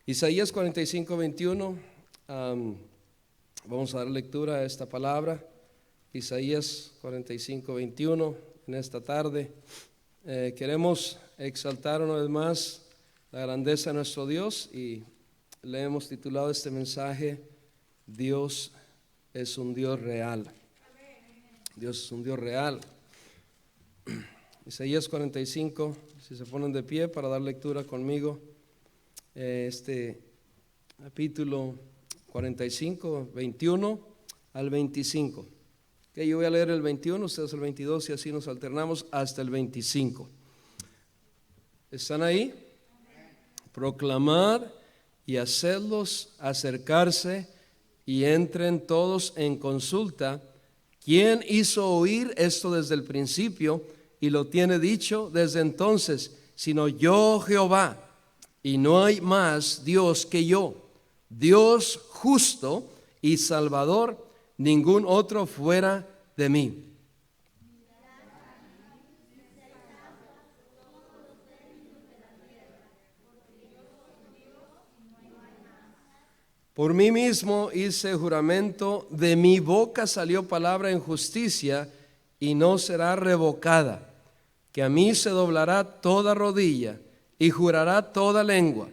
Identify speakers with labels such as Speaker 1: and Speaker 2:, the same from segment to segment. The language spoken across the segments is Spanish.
Speaker 1: Isaías 45:21, vamos a dar lectura a esta palabra. Isaías 45:21 en esta tarde. Queremos exaltar una vez más la grandeza de nuestro Dios y le hemos titulado este mensaje: Dios es un Dios real. Dios es un Dios real. Isaías 45, si se ponen de pie para dar lectura conmigo, este capítulo 45, 21 al 25. Okay, yo voy a leer el 21, ustedes el 22 y así nos alternamos hasta el 25. ¿Están ahí? Proclamad y hacedlos acercarse y entren todos en consulta. ¿Quién hizo oír esto desde el principio y lo tiene dicho desde entonces? Sino yo, Jehová, y no hay más Dios que yo, Dios justo y Salvador, ningún otro fuera de mí. Por mí mismo hice juramento, de mi boca salió palabra en justicia y no será revocada, que a mí se doblará toda rodilla y jurará toda lengua.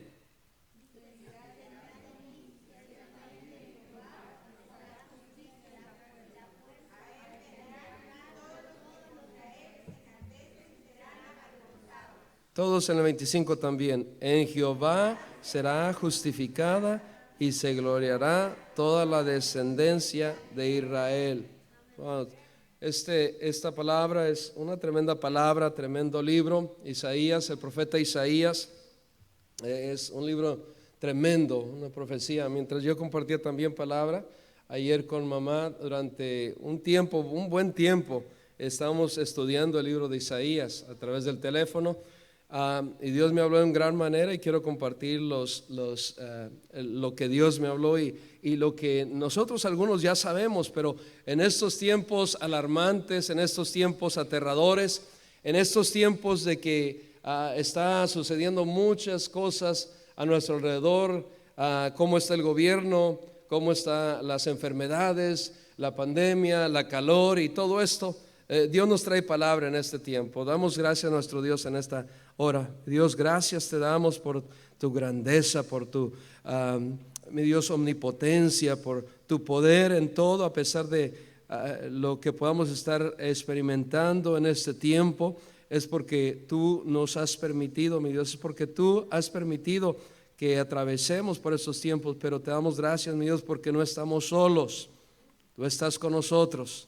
Speaker 1: Todos en el 25 también. En Jehová será justificada y se gloriará toda la descendencia de Israel. Wow. Esta palabra es una tremenda palabra, tremendo libro. Isaías, el profeta Isaías, es un libro tremendo, una profecía. Mientras yo compartía también palabra ayer con mamá, durante un buen tiempo, estábamos estudiando el libro de Isaías a través del teléfono. Y Dios me habló en gran manera y quiero compartir lo que Dios me habló y lo que nosotros algunos ya sabemos, pero en estos tiempos alarmantes, en estos tiempos aterradores, en estos tiempos de que está sucediendo muchas cosas a nuestro alrededor, cómo está el gobierno, cómo están las enfermedades, la pandemia, la calor y todo esto. Dios nos trae palabra en este tiempo. Damos gracias a nuestro Dios en esta hora. Dios, gracias te damos por tu grandeza, por tu, mi Dios, omnipotencia, por tu poder en todo, a pesar de lo que podamos estar experimentando en este tiempo. Es porque tú nos has permitido, mi Dios, es porque tú has permitido que atravesemos por estos tiempos, pero te damos gracias, mi Dios, porque no estamos solos. Tú estás con nosotros.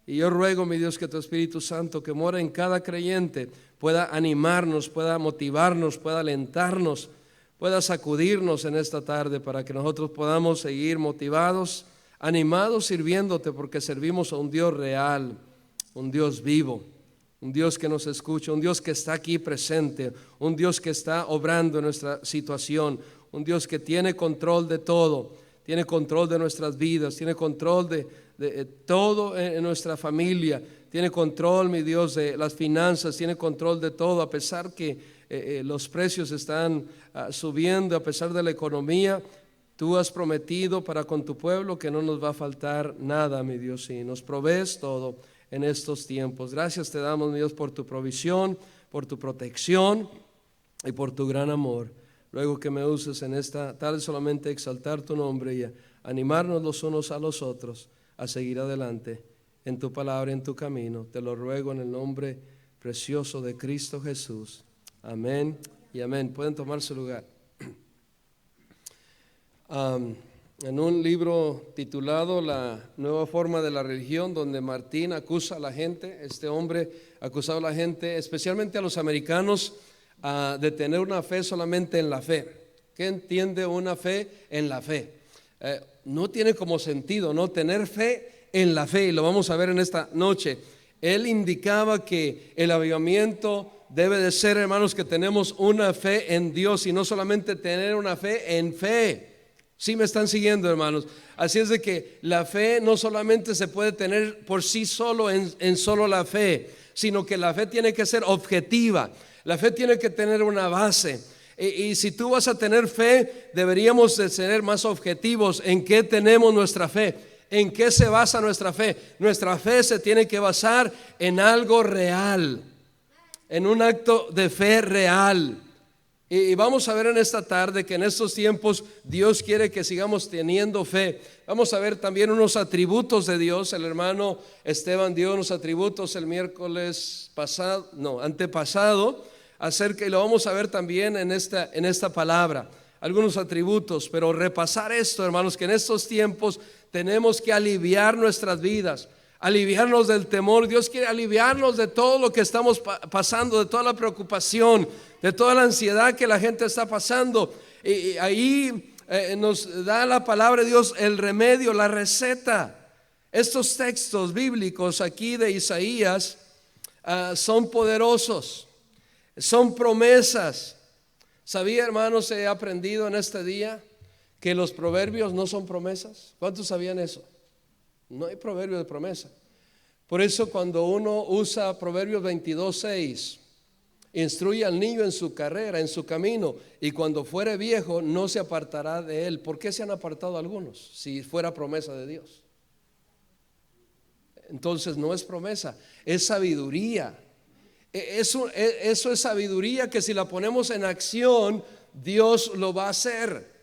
Speaker 1: Y yo ruego, mi Dios, que tu Espíritu Santo que mora en cada creyente pueda animarnos, pueda motivarnos, pueda alentarnos, pueda sacudirnos en esta tarde para que nosotros podamos seguir motivados, animados, sirviéndote, porque servimos a un Dios real, un Dios vivo, un Dios que nos escucha, un Dios que está aquí presente, un Dios que está obrando en nuestra situación, un Dios que tiene control de todo, tiene control de nuestras vidas, tiene control de todo en nuestra familia, tiene control, mi Dios, de las finanzas, tiene control de todo, a pesar que los precios están subiendo, a pesar de la economía. Tú has prometido para con tu pueblo que no nos va a faltar nada, mi Dios, y nos provees todo en estos tiempos. Gracias te damos, mi Dios, por tu provisión, por tu protección y por tu gran amor. Luego que me uses en esta tarde solamente exaltar tu nombre y animarnos los unos a los otros a seguir adelante en tu palabra, en tu camino. Te lo ruego en el nombre precioso de Cristo Jesús. Amén y amén. Pueden tomar su lugar. En un libro titulado La nueva forma de la religión, donde Martín acusa a la gente, este hombre acusaba a la gente, especialmente a los americanos, de tener una fe solamente en la fe. ¿Qué entiende una fe en la fe? No tiene como sentido, ¿no? Tener fe en la fe, y lo vamos a ver en esta noche. Él indicaba que el avivamiento debe de ser, hermanos, que tenemos una fe en Dios y no solamente tener una fe en fe. ¿Sí me están siguiendo, hermanos? Así es de que la fe no solamente se puede tener por sí solo en solo la fe, sino que la fe tiene que ser objetiva. La fe tiene que tener una base. Y si tú vas a tener fe, deberíamos de ser más objetivos en qué tenemos nuestra fe, en qué se basa nuestra fe. Nuestra fe se tiene que basar en algo real, en un acto de fe real. Y vamos a ver en esta tarde que en estos tiempos Dios quiere que sigamos teniendo fe. Vamos a ver también unos atributos de Dios. El hermano Esteban dio unos atributos el miércoles pasado, antepasado, acerca, y lo vamos a ver también en esta palabra, algunos atributos. Pero repasar esto, hermanos, que en estos tiempos tenemos que aliviar nuestras vidas, aliviarnos del temor. Dios quiere aliviarnos de todo lo que estamos pasando, de toda la preocupación, de toda la ansiedad que la gente está pasando. Y ahí nos da la palabra de Dios el remedio, la receta. Estos textos bíblicos aquí de Isaías son poderosos, son promesas. ¿Sabía, hermanos, he aprendido en este día que los proverbios no son promesas? ¿Cuántos sabían eso? No hay proverbio de promesa. Por eso cuando uno usa Proverbios 22:6, instruye al niño en su carrera, en su camino, y cuando fuere viejo no se apartará de él. ¿Por qué se han apartado algunos si fuera promesa de Dios? Entonces no es promesa, es sabiduría. Eso es sabiduría que si la ponemos en acción, Dios lo va a hacer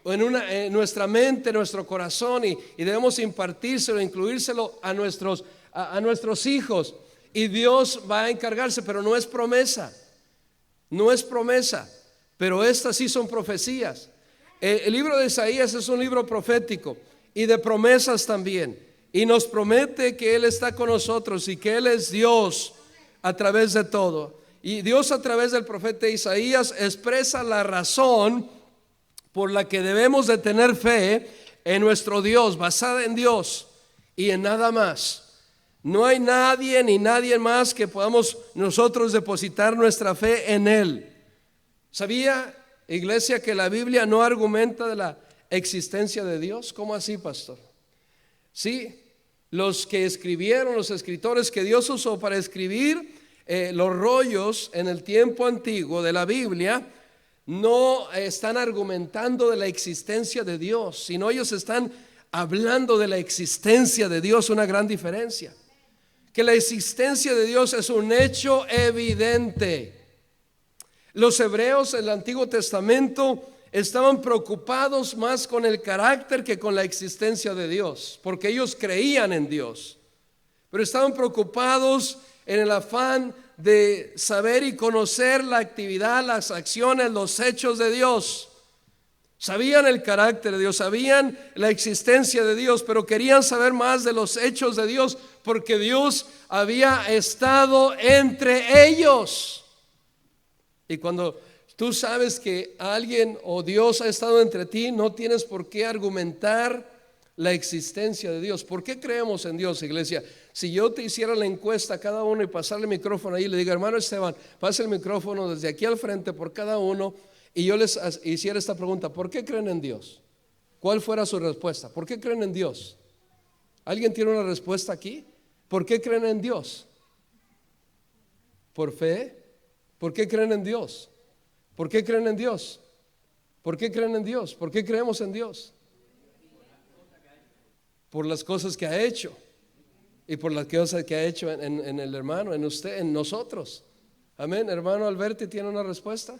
Speaker 1: en nuestra mente, en nuestro corazón, y debemos impartírselo, incluírselo a nuestros hijos, y Dios va a encargarse. Pero no es promesa, pero estas sí son profecías. El libro de Isaías es un libro profético y de promesas también, y nos promete que Él está con nosotros y que Él es Dios a través de todo. Y Dios, a través del profeta Isaías, expresa la razón por la que debemos de tener fe en nuestro Dios, basada en Dios y en nada más. No hay nadie ni nadie más que podamos nosotros depositar nuestra fe en Él. ¿Sabía, iglesia, que la Biblia no argumenta de la existencia de Dios? ¿Cómo así, pastor? Sí, los que escribieron, los escritores que Dios usó para escribir los rollos en el tiempo antiguo de la Biblia, no están argumentando de la existencia de Dios, sino ellos están hablando de la existencia de Dios. Una gran diferencia, que la existencia de Dios es un hecho evidente. Los hebreos en el Antiguo Testamento estaban preocupados más con el carácter que con la existencia de Dios, porque ellos creían en Dios, pero estaban preocupados en el afán de saber y conocer la actividad, las acciones, los hechos de Dios. Sabían el carácter de Dios, sabían la existencia de Dios, pero querían saber más de los hechos de Dios, porque Dios había estado entre ellos. Y cuando tú sabes que alguien o Dios ha estado entre ti, no tienes por qué argumentar la existencia de Dios. ¿Por qué creemos en Dios, iglesia? Si yo te hiciera la encuesta a cada uno y pasarle el micrófono ahí y le diga, hermano Esteban, pase el micrófono desde aquí al frente por cada uno, y yo les hiciera esta pregunta: ¿por qué creen en Dios? ¿Cuál fuera su respuesta? ¿Por qué creen en Dios? ¿Alguien tiene una respuesta aquí? ¿Por qué creen en Dios? ¿Por fe? ¿Por qué creen en Dios? ¿Por qué creen en Dios? ¿Por qué creen en Dios? ¿Por qué creemos en Dios? Por las cosas que ha hecho y por las cosas que ha hecho en el hermano, en usted, en nosotros. Amén. Hermano Alberti, ¿tiene una respuesta?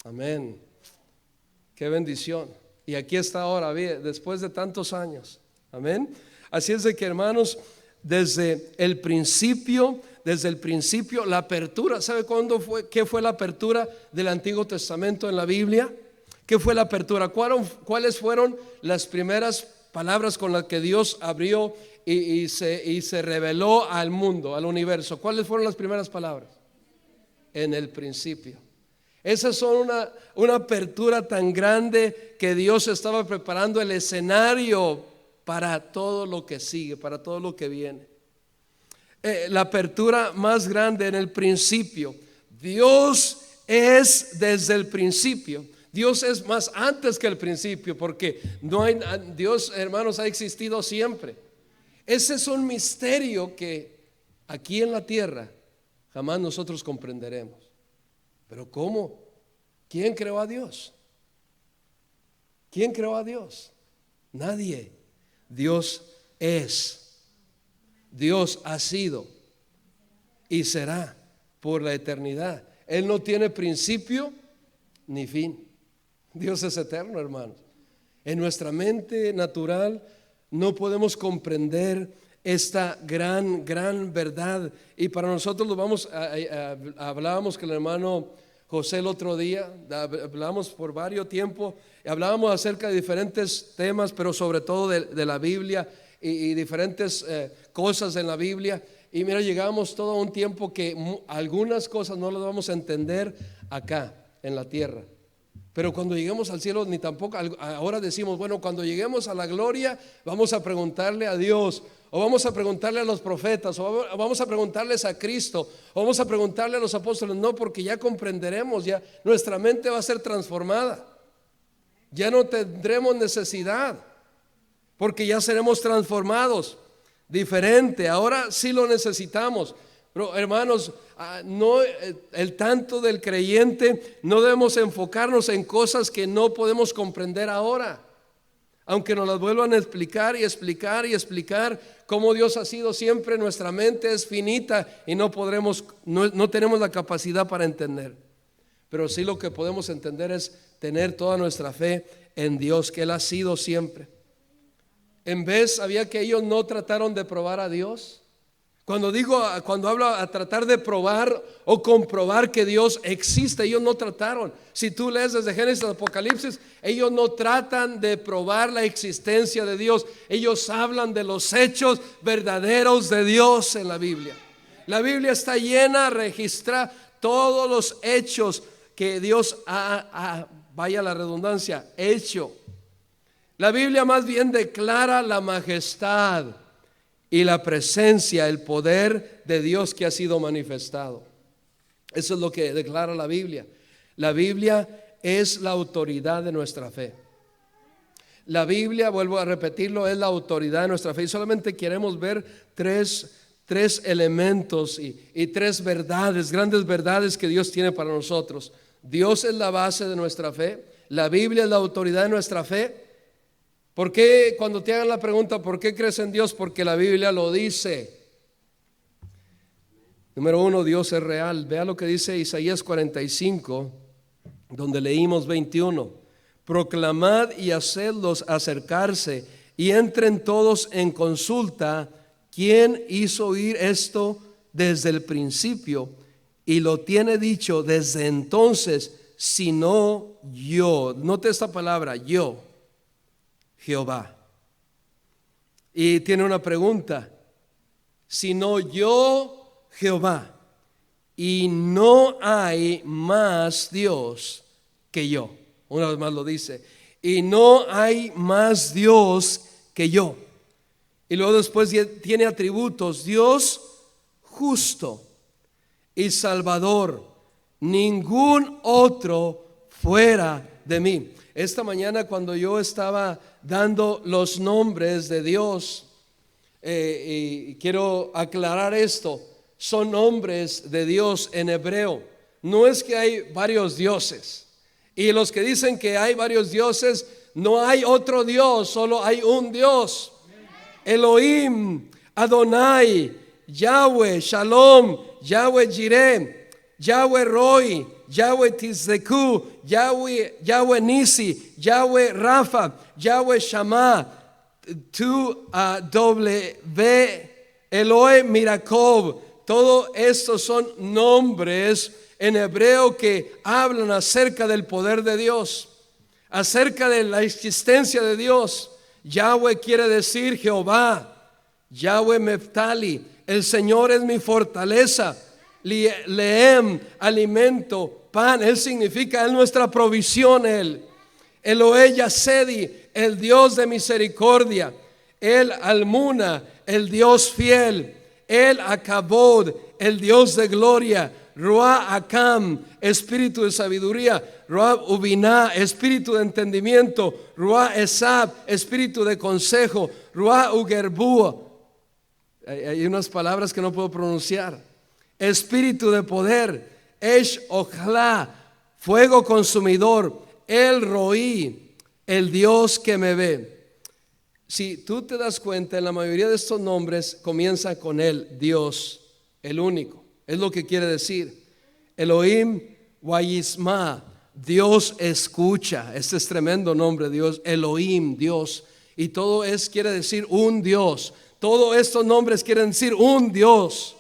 Speaker 1: Amén. Qué bendición. Y aquí está ahora, después de tantos años. Amén. Así es de que, hermanos, desde el principio, la apertura. ¿Sabe cuándo fue? ¿Qué fue la apertura del Antiguo Testamento en la Biblia? ¿Qué fue la apertura? ¿Cuáles fueron las primeras palabras con las que Dios abrió y se reveló al mundo, al universo? ¿Cuáles fueron las primeras palabras? En el principio. Esas son una apertura tan grande que Dios estaba preparando el escenario para todo lo que sigue, para todo lo que viene. La apertura más grande en el principio. Dios es desde el principio. Dios es más antes que el principio, porque Dios, hermanos, ha existido siempre. Ese es un misterio que aquí en la tierra jamás nosotros comprenderemos. Pero ¿cómo? ¿Quién creó a Dios? ¿Quién creó a Dios? Nadie. Dios es. Dios ha sido y será por la eternidad. Él no tiene principio ni fin. Dios es eterno, hermanos. En nuestra mente natural no podemos comprender esta gran verdad. Y para nosotros hablábamos con el hermano José el otro día, hablábamos por varios tiempos, hablábamos acerca de diferentes temas, pero sobre todo de la Biblia y diferentes cosas en la Biblia. Y mira, llegamos todo a un tiempo que algunas cosas no las vamos a entender acá en la tierra, pero cuando lleguemos al cielo ni tampoco. Ahora decimos, bueno, cuando lleguemos a la gloria vamos a preguntarle a Dios, o vamos a preguntarle a los profetas, o vamos a preguntarles a Cristo, o vamos a preguntarle a los apóstoles. No, porque ya comprenderemos, ya nuestra mente va a ser transformada, ya no tendremos necesidad, porque ya seremos transformados diferente. Ahora sí lo necesitamos. Pero hermanos, no, el tanto del creyente, no debemos enfocarnos en cosas que no podemos comprender ahora, aunque nos las vuelvan a explicar y explicar y explicar cómo Dios ha sido siempre. Nuestra mente es finita y no tenemos la capacidad para entender. Pero sí lo que podemos entender es tener toda nuestra fe en Dios, que Él ha sido siempre. En vez, ¿sabía que ellos no trataron de probar a Dios? Cuando hablo a tratar de probar o comprobar que Dios existe, ellos no trataron. Si tú lees desde Génesis a Apocalipsis, ellos no tratan de probar la existencia de Dios. Ellos hablan de los hechos verdaderos de Dios en la Biblia. La Biblia está llena, registra todos los hechos que Dios vaya la redundancia, hecho. La Biblia más bien declara la majestad y la presencia, el poder de Dios que ha sido manifestado. Eso es lo que declara la Biblia. La Biblia es la autoridad de nuestra fe. La Biblia, vuelvo a repetirlo, es la autoridad de nuestra fe. Y solamente queremos ver tres elementos y tres verdades, grandes verdades que Dios tiene para nosotros. Dios es la base de nuestra fe. La Biblia es la autoridad de nuestra fe. ¿Por qué? Cuando te hagan la pregunta, ¿por qué crees en Dios? Porque la Biblia lo dice. Número uno, Dios es real. Vea lo que dice Isaías 45, donde leímos 21. Proclamad y hacedlos acercarse y entren todos en consulta. ¿Quién hizo oír esto desde el principio? Y lo tiene dicho desde entonces, sino yo. Note esta palabra, yo. Jehová. Y tiene una pregunta: sino yo, Jehová, y no hay más Dios que yo. Una vez más lo dice, y no hay más Dios que yo. Y luego después tiene atributos: Dios justo y Salvador, ningún otro fuera de mí. Esta mañana, cuando yo estaba dando los nombres de Dios, y quiero aclarar esto, son nombres de Dios en hebreo. No es que hay varios dioses, y los que dicen que hay varios dioses, no hay otro Dios, solo hay un Dios. Elohim, Adonai, Yahweh, Shalom, Yahweh Jireh, Yahweh Roi, Yahweh Tizdeku, Yahweh Nisi, Yahweh Rafa, Yahweh Shammah, Eloi Mirakov. Todos estos son nombres en hebreo que hablan acerca del poder de Dios, acerca de la existencia de Dios. Yahweh quiere decir Jehová. Yahweh Meftali, el Señor es mi fortaleza. Leem, alimento, pan. Él significa, Él nuestra provisión. Él Elohe Yasedi, el Dios de misericordia. El Almuna, el Dios fiel. El Akabod, el Dios de gloria. Ruah Akam, espíritu de sabiduría. Ruah Ubiná, espíritu de entendimiento. Ruah Esab, espíritu de consejo. Ruah Ugerbú, hay unas palabras que no puedo pronunciar. Espíritu de poder. Esh Ojla, fuego consumidor. El Roí, el Dios que me ve. Si tú te das cuenta, en la mayoría de estos nombres comienza con el Dios, el único. Es lo que quiere decir. Elohim Wayisma, Dios escucha. Este es tremendo nombre, Dios. Elohim, Dios. Y todo quiere decir un Dios. Todos estos nombres quieren decir un Dios.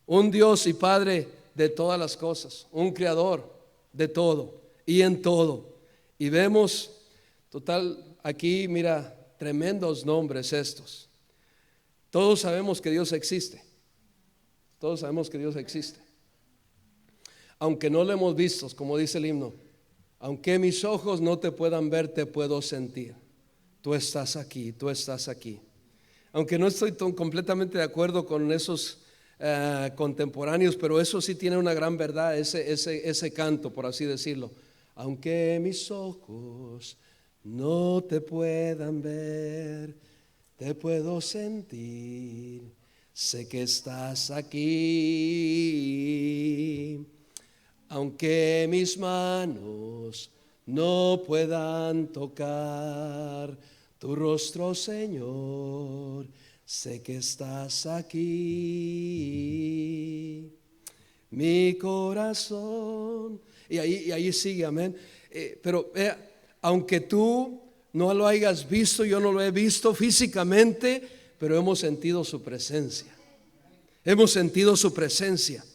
Speaker 1: Un Dios y Padre de todas las cosas. Un Creador de todo y en todo. Y vemos, total, aquí mira, tremendos nombres estos. Todos sabemos que Dios existe. Todos sabemos que Dios existe. Aunque no lo hemos visto, como dice el himno, aunque mis ojos no te puedan ver, te puedo sentir. Tú estás aquí, tú estás aquí. Aunque no estoy completamente de acuerdo con esos contemporáneos, pero eso sí tiene una gran verdad, ese canto, por así decirlo. Aunque mis ojos no te puedan ver, te puedo sentir, sé que estás aquí. Aunque mis manos no puedan tocar tu rostro, Señor, sé que estás aquí. Mi corazón. Y ahí sigue, amén. Pero aunque tú no lo hayas visto, yo no lo he visto físicamente, pero hemos sentido su presencia. Hemos sentido su presencia.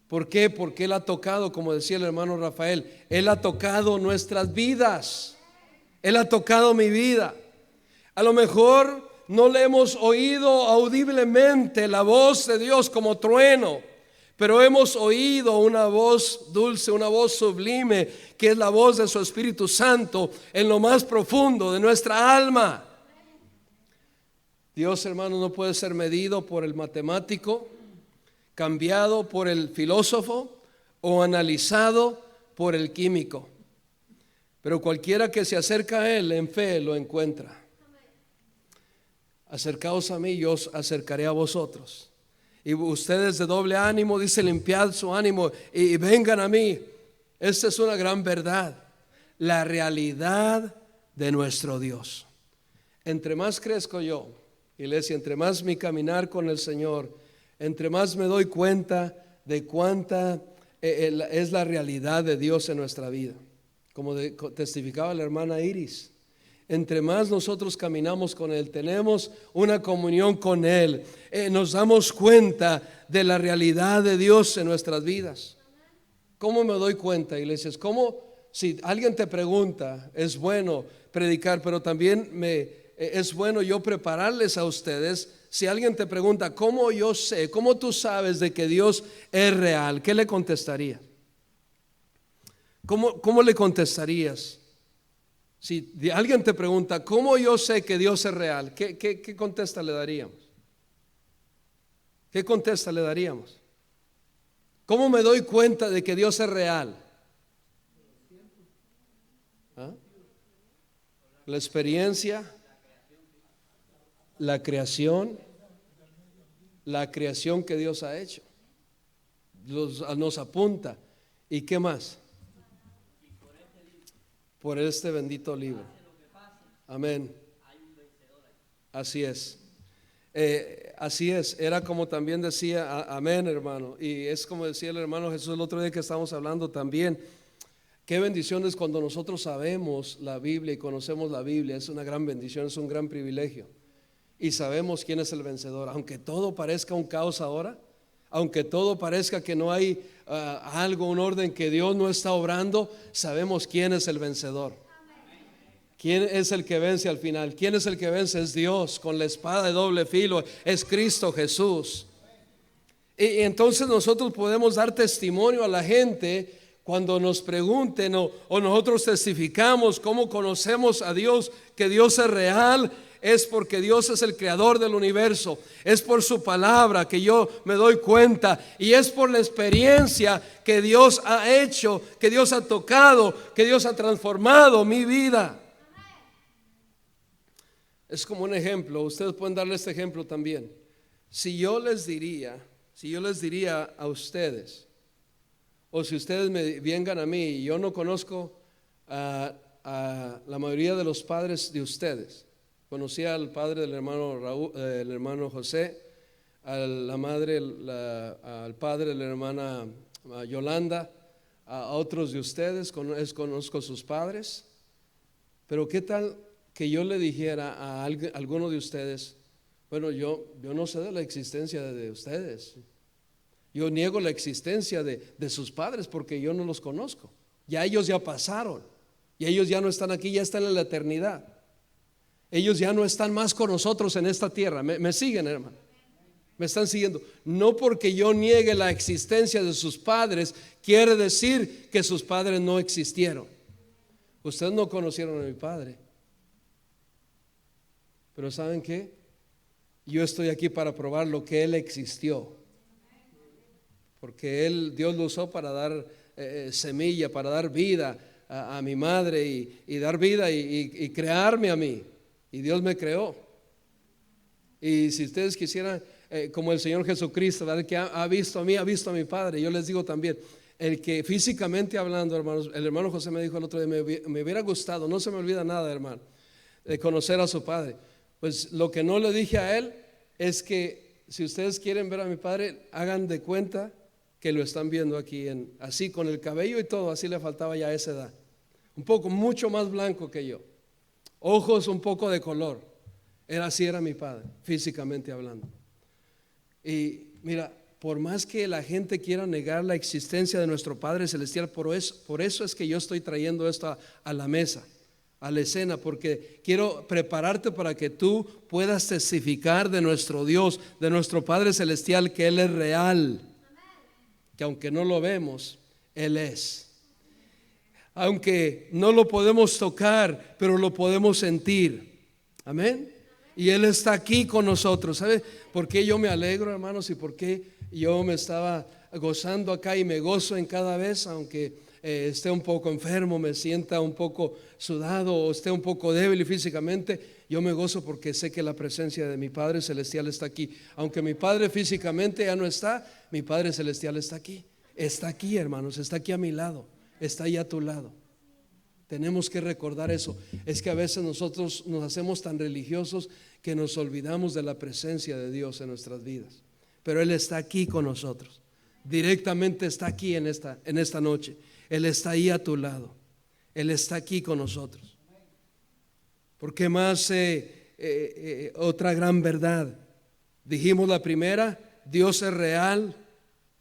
Speaker 1: ¿Por qué? Porque Él ha tocado, como decía el hermano Rafael, Él ha tocado nuestras vidas. Él ha tocado mi vida. A lo mejor no le hemos oído audiblemente la voz de Dios como trueno, pero hemos oído una voz dulce, una voz sublime, que es la voz de su Espíritu Santo en lo más profundo de nuestra alma. Dios, hermano, no puede ser medido por el matemático, cambiado por el filósofo o analizado por el químico. Pero cualquiera que se acerca a Él en fe lo encuentra. Acercaos a mí, yo os acercaré a vosotros. Y ustedes de doble ánimo, dice, limpiad su ánimo y vengan a mí. Esta es una gran verdad, la realidad de nuestro Dios. Entre más crezco yo, iglesia, entre más mi caminar con el Señor, entre más me doy cuenta de cuánta es la realidad de Dios en nuestra vida. Como testificaba la hermana Iris, entre más nosotros caminamos con Él, tenemos una comunión con Él, nos damos cuenta de la realidad de Dios en nuestras vidas. ¿Cómo me doy cuenta, iglesias? ¿Cómo? Si alguien te pregunta, es bueno predicar, pero también es bueno yo prepararles a ustedes. Si alguien te pregunta, ¿cómo yo sé? ¿Cómo tú sabes de que Dios es real? ¿Qué le contestaría? ¿Cómo le contestarías? Si alguien te pregunta, ¿cómo yo sé que Dios es real? ¿Qué contesta le daríamos? ¿Qué contesta le daríamos? ¿Cómo me doy cuenta de que Dios es real? ¿Ah? La experiencia, la creación que Dios ha hecho nos apunta. ¿Y qué más? Por este bendito libro. Amén. Así es. Así es. Era como también decía, amén, hermano. Y es como decía el hermano Jesús el otro día que estábamos hablando también. Qué bendición es cuando nosotros sabemos la Biblia y conocemos la Biblia. Es una gran bendición, es un gran privilegio. Y sabemos quién es el vencedor. Aunque todo parezca un caos ahora, aunque todo parezca que no hay algo, un orden, que Dios no está obrando, sabemos quién es el vencedor. ¿Quién es el que vence al final? ¿Quién es el que vence? Es Dios con la espada de doble filo, es Cristo Jesús. Y entonces nosotros podemos dar testimonio a la gente cuando nos pregunten o nosotros testificamos cómo conocemos a Dios, que Dios es real. es porque Dios es el creador del universo, es por su palabra que yo me doy cuenta, y es por la experiencia que Dios ha hecho, que Dios ha tocado, que Dios ha transformado mi vida. Es como un ejemplo, ustedes pueden darle este ejemplo también. Si yo les diría a ustedes, o si ustedes me vengan a mí y yo no conozco a la mayoría de los padres de ustedes, conocí al padre del hermano Raúl, el hermano José, a la madre, al padre de la hermana Yolanda, a otros de ustedes, conozco a sus padres, pero ¿qué tal que yo le dijera a alguno de ustedes, bueno, yo no sé de la existencia de ustedes, yo niego la existencia de sus padres porque yo no los conozco, ya ellos ya pasaron, y ellos ya no están aquí, ya están en la eternidad, ellos ya no están más con nosotros en esta tierra. ¿Me siguen, hermano? ¿Me están siguiendo? No porque yo niegue la existencia de sus padres quiere decir que sus padres no existieron. Ustedes no conocieron a mi padre, pero ¿saben qué? Yo estoy aquí para probar lo que él existió, porque Dios lo usó para dar semilla, para dar vida a mi madre y dar vida y crearme a mí, y Dios me creó. Y si ustedes quisieran, como el Señor Jesucristo, ¿verdad?, que ha visto a mí, ha visto a mi Padre, yo les digo también, el que físicamente hablando, hermanos, el hermano José me dijo el otro día, me hubiera gustado, no se me olvida nada, hermano, de conocer a su Padre. Pues lo que no le dije a él es que si ustedes quieren ver a mi padre, hagan de cuenta que lo están viendo aquí, así con el cabello y todo, así le faltaba ya a esa edad, un poco, mucho más blanco que yo, ojos un poco de color, así era mi padre, físicamente hablando. Y mira, por más que la gente quiera negar la existencia de nuestro Padre Celestial, por eso es que yo estoy trayendo esto a la mesa, a la escena, porque quiero prepararte para que tú puedas testificar de nuestro Dios, de nuestro Padre Celestial, que Él es real, que aunque no lo vemos, Él es. Aunque no lo podemos tocar, pero lo podemos sentir. Amén. Y Él está aquí con nosotros. ¿Sabe por qué yo me alegro, hermanos? Y por qué yo me estaba gozando acá y me gozo en cada vez, aunque esté un poco enfermo, me sienta un poco sudado o esté un poco débil físicamente, yo me gozo porque sé que la presencia de mi Padre Celestial está aquí. Aunque mi Padre físicamente ya no está, mi Padre Celestial está aquí, hermanos, está aquí a mi lado, está ahí a tu lado. Tenemos que recordar eso. Es que a veces nosotros nos hacemos tan religiosos que nos olvidamos de la presencia de Dios en nuestras vidas, pero Él está aquí con nosotros, directamente está aquí en esta noche. Él está ahí a tu lado, Él está aquí con nosotros. Porque más otra gran verdad, dijimos la primera, Dios es real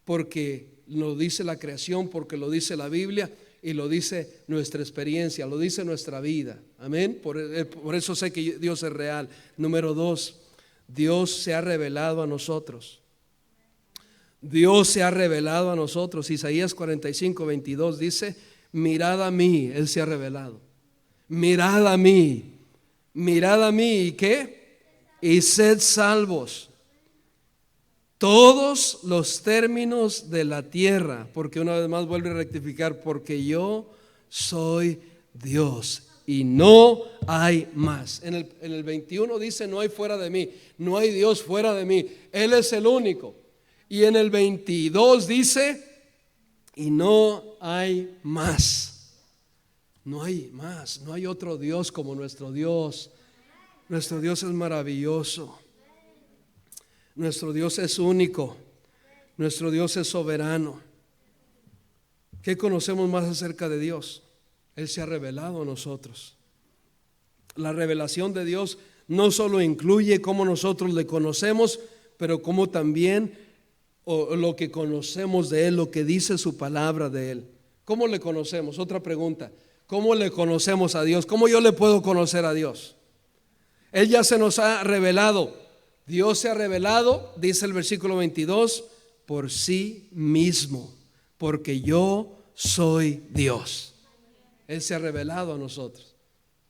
Speaker 1: porque lo dice la creación, porque lo dice la Biblia y lo dice nuestra experiencia, lo dice nuestra vida. Amén. Por eso sé que Dios es real. Número 2, Dios se ha revelado a nosotros. Dios se ha revelado a nosotros. Isaías 45:22 dice: mirad a mí, Él se ha revelado. Mirad a mí, ¿y qué? Y sed salvos todos los términos de la tierra, porque una vez más vuelve a rectificar, porque yo soy Dios y no hay más. En el 21 dice: no hay fuera de mí, no hay Dios fuera de mí, Él es el único. Y en el 22 dice: y no hay más. No hay más, no hay otro Dios como nuestro Dios. Nuestro Dios es maravilloso. Nuestro Dios es único. Nuestro Dios es soberano. ¿Qué conocemos más acerca de Dios? Él se ha revelado a nosotros. La revelación de Dios no solo incluye cómo nosotros le conocemos, pero cómo también lo que conocemos de Él, lo que dice su palabra de Él. ¿Cómo le conocemos? Otra pregunta. ¿Cómo le conocemos a Dios? ¿Cómo yo le puedo conocer a Dios? Él ya se nos ha revelado. Dios se ha revelado, dice el versículo 22, por sí mismo, porque yo soy Dios. Él se ha revelado a nosotros.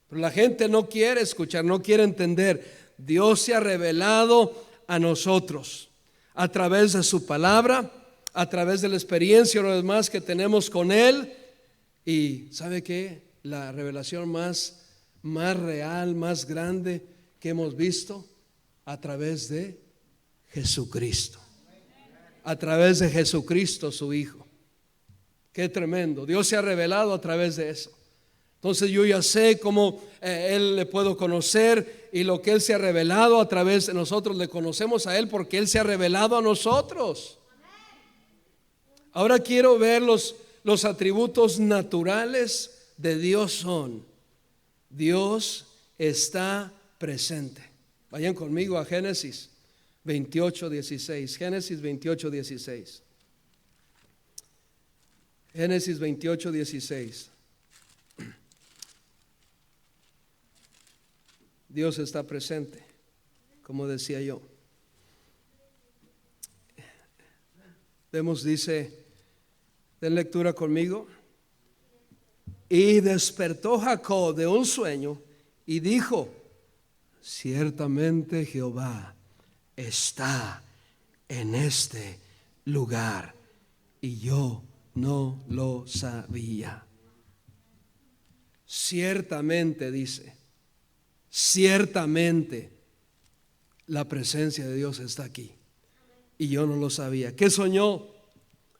Speaker 1: Pero la gente no quiere escuchar, no quiere entender. Dios se ha revelado a nosotros a través de su palabra, a través de la experiencia una vez más que tenemos con Él. Y ¿sabe qué? La revelación más real, más grande que hemos visto, a través de Jesucristo. A través de Jesucristo, su Hijo. Qué tremendo. Dios se ha revelado a través de eso. Entonces yo ya sé cómo Él le puedo conocer, y lo que Él se ha revelado a través de nosotros le conocemos a Él porque Él se ha revelado a nosotros. Ahora quiero ver los atributos naturales de Dios son: Dios está presente. Vayan conmigo a Génesis 28:16. Génesis 28:16. Génesis 28:16. Dios está presente, como decía yo. Vemos, dice, den lectura conmigo. Y despertó Jacob de un sueño y dijo: ciertamente Jehová está en este lugar, y yo no lo sabía. Ciertamente, dice, ciertamente la presencia de Dios está aquí, y yo no lo sabía. ¿Qué soñó?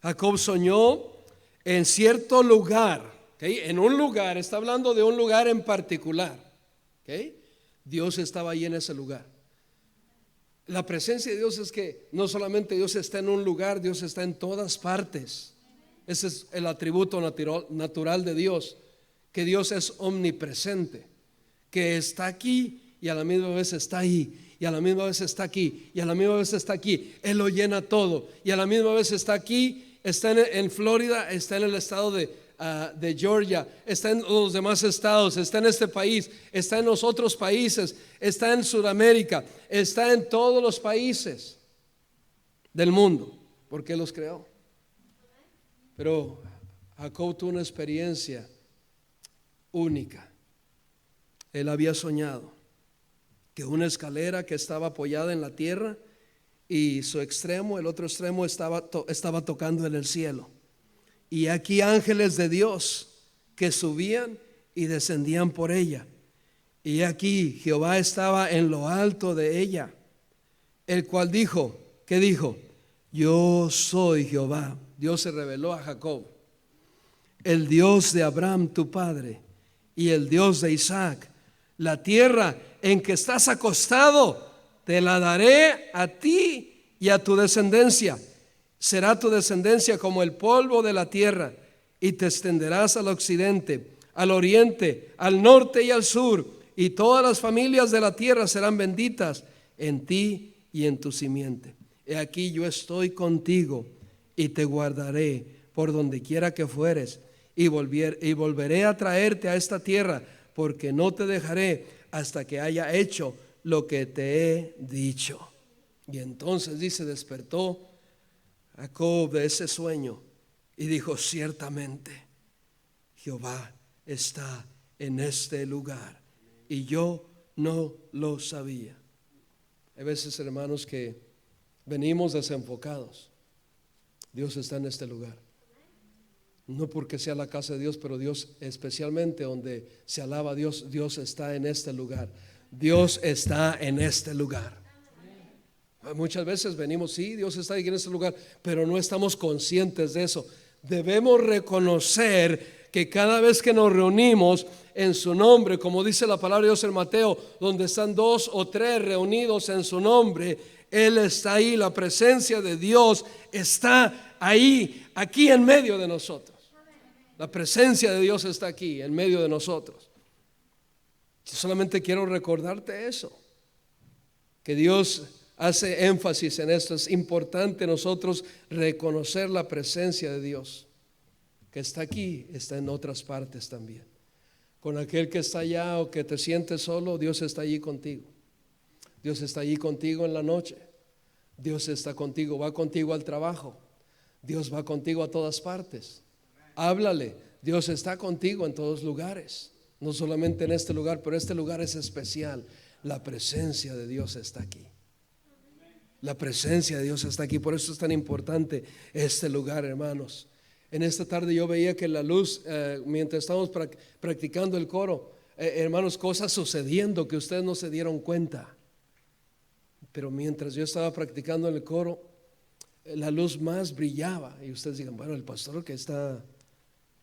Speaker 1: Jacob soñó en cierto lugar, ¿okay? En un lugar, está hablando de un lugar en particular, ¿okay? Dios estaba ahí en ese lugar. La presencia de Dios es que no solamente Dios está en un lugar, Dios está en todas partes. Ese es el atributo natural de Dios, que Dios es omnipresente, que está aquí y a la misma vez está ahí, y a la misma vez está aquí, y a la misma vez está aquí. Él lo llena todo, y a la misma vez está aquí, está en Florida, está en el estado de Georgia, está en los demás estados, está en este país, está en los otros países, está en Sudamérica, está en todos los países del mundo, porque Él los creó. Pero Jacob tuvo una experiencia única. Él había soñado que una escalera que estaba apoyada en la tierra, y su extremo, el otro extremo, estaba tocando en el cielo. Y aquí ángeles de Dios que subían y descendían por ella. Y aquí Jehová estaba en lo alto de ella, el cual dijo, ¿qué dijo? Yo soy Jehová. Dios se reveló a Jacob, el Dios de Abraham tu padre y el Dios de Isaac. La tierra en que estás acostado te la daré a ti y a tu descendencia. Será tu descendencia como el polvo de la tierra, y te extenderás al occidente, al oriente, al norte y al sur, y todas las familias de la tierra serán benditas en ti y en tu simiente. He aquí yo estoy contigo y te guardaré por donde quiera que fueres, y volveré a traerte a esta tierra, porque no te dejaré hasta que haya hecho lo que te he dicho. Y entonces dice, despertó Jacob de ese sueño y dijo, ciertamente Jehová está en este lugar, y yo no lo sabía. Hay veces, hermanos, que venimos desenfocados. Dios está en este lugar. No porque sea la casa de Dios, pero Dios, especialmente donde se alaba a Dios, Dios está en este lugar. Dios está en este lugar. Muchas veces venimos, sí, Dios está aquí en este lugar, pero no estamos conscientes de eso. Debemos reconocer que cada vez que nos reunimos en su nombre, como dice la palabra de Dios en Mateo, donde están 2 o 3 reunidos en su nombre, Él está ahí. La presencia de Dios está ahí, aquí en medio de nosotros. La presencia de Dios está aquí en medio de nosotros. Yo solamente quiero recordarte eso, que Dios hace énfasis en esto. Es importante nosotros reconocer la presencia de Dios, que está aquí, está en otras partes también. Con aquel que está allá o que te sientes solo, Dios está allí contigo. Dios está allí contigo en la noche. Dios está contigo, va contigo al trabajo. Dios va contigo a todas partes. Háblale, Dios está contigo en todos lugares. no solamente en este lugar, pero este lugar es especial. La presencia de Dios está aquí. La presencia de Dios está aquí. Por eso es tan importante este lugar, hermanos. En esta tarde yo veía que la luz, mientras estábamos practicando el coro, hermanos, cosas sucediendo que ustedes no se dieron cuenta. Pero mientras yo estaba practicando en el coro, la luz más brillaba. Y ustedes digan, bueno, el pastor que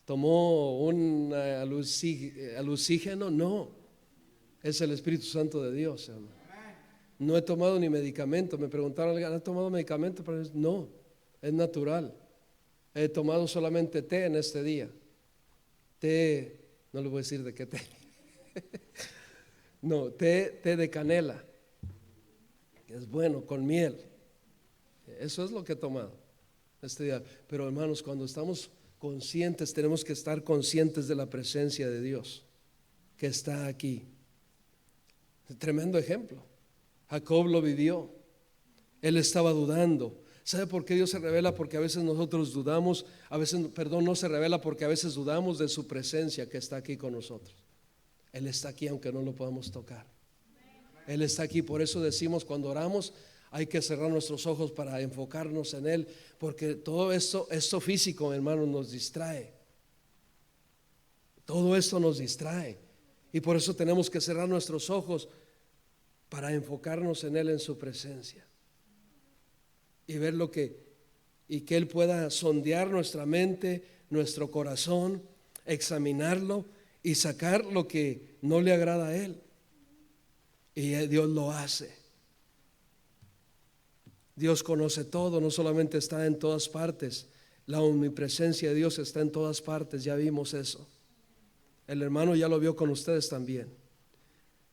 Speaker 1: tomó un alucígeno. No, es el Espíritu Santo de Dios, hermano. No he tomado ni medicamento. Me preguntaron, ¿han tomado medicamento? Pero no, es natural. He tomado solamente té en este día. Té, no le voy a decir de qué té. No, té de canela. Es bueno, con miel. Eso es lo que he tomado este día. Pero hermanos, cuando estamos conscientes, tenemos que estar conscientes de la presencia de Dios que está aquí. Tremendo ejemplo. Jacob lo vivió. Él estaba dudando. ¿Sabe por qué Dios se revela? Porque a veces nosotros dudamos, no se revela porque a veces dudamos de su presencia que está aquí con nosotros. Él está aquí aunque no lo podamos tocar. Él está aquí, por eso decimos cuando oramos hay que cerrar nuestros ojos para enfocarnos en Él, porque todo esto físico, hermanos, nos distrae. Todo esto nos distrae y por eso tenemos que cerrar nuestros ojos para enfocarnos en Él, en su presencia, y ver y que Él pueda sondear nuestra mente, nuestro corazón, examinarlo y sacar lo que no le agrada a Él. Y Dios lo hace. Dios conoce todo, no solamente está en todas partes. La omnipresencia de Dios está en todas partes, ya vimos eso. El hermano ya lo vio con ustedes también.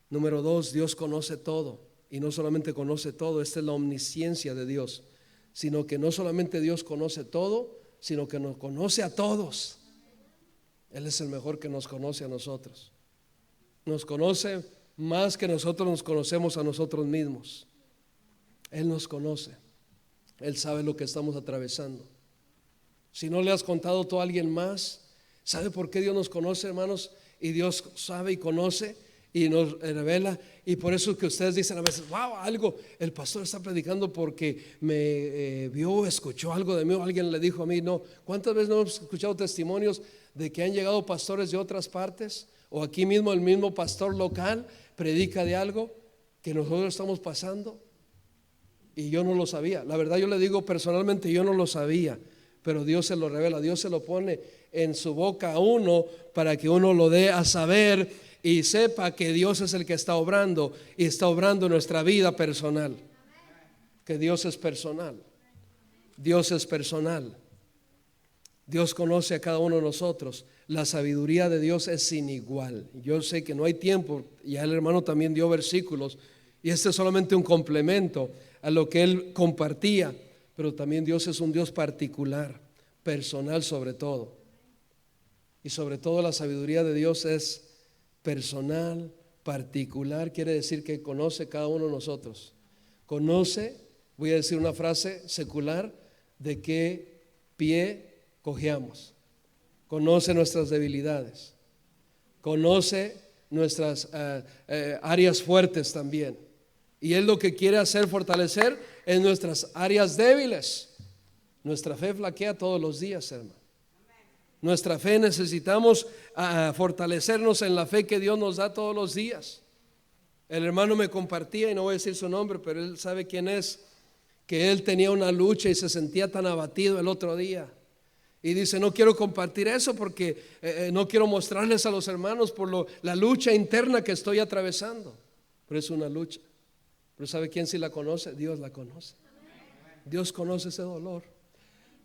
Speaker 1: Número 2, Dios conoce todo. Y no solamente conoce todo, esta es la omnisciencia de Dios, sino que no solamente Dios conoce todo, sino que nos conoce a todos. Él es el mejor que nos conoce a nosotros. Nos conoce más que nosotros nos conocemos a nosotros mismos. Él nos conoce. Él sabe lo que estamos atravesando. Si no le has contado tú a alguien más, ¿sabe por qué Dios nos conoce, hermanos? Y Dios sabe y conoce y nos revela. Y por eso es que ustedes dicen a veces, wow, el pastor está predicando porque me vio, escuchó algo de mí, o alguien le dijo a mí. No, ¿cuántas veces no hemos escuchado testimonios de que han llegado pastores de otras partes? O aquí mismo el mismo pastor local predica de algo que nosotros estamos pasando y yo no lo sabía. La verdad, yo le digo personalmente, yo no lo sabía, pero Dios se lo revela, Dios se lo pone en su boca a uno para que uno lo dé a saber y sepa que Dios es el que está obrando y está obrando en nuestra vida personal. Que Dios es personal. Dios es personal. Dios conoce a cada uno de nosotros. La sabiduría de Dios es sin igual. Yo sé que no hay tiempo, ya el hermano también dio versículos, y este es solamente un complemento a lo que él compartía, pero también Dios es un Dios particular, personal sobre todo. Y sobre todo la sabiduría de Dios es personal, particular, quiere decir que conoce cada uno de nosotros. Conoce, voy a decir una frase secular, de qué pie cojeamos. Conoce nuestras debilidades, conoce nuestras áreas fuertes también. Y Él lo que quiere hacer, fortalecer, es nuestras áreas débiles. Nuestra fe flaquea todos los días, hermano. Nuestra fe necesitamos fortalecernos en la fe que Dios nos da todos los días. El hermano me compartía, y no voy a decir su nombre, pero él sabe quién es, que él tenía una lucha y se sentía tan abatido el otro día. Y dice, no quiero compartir eso porque no quiero mostrarles a los hermanos por la lucha interna que estoy atravesando. Pero es una lucha. Pero ¿sabe quién sí la conoce? Dios la conoce. Dios conoce ese dolor.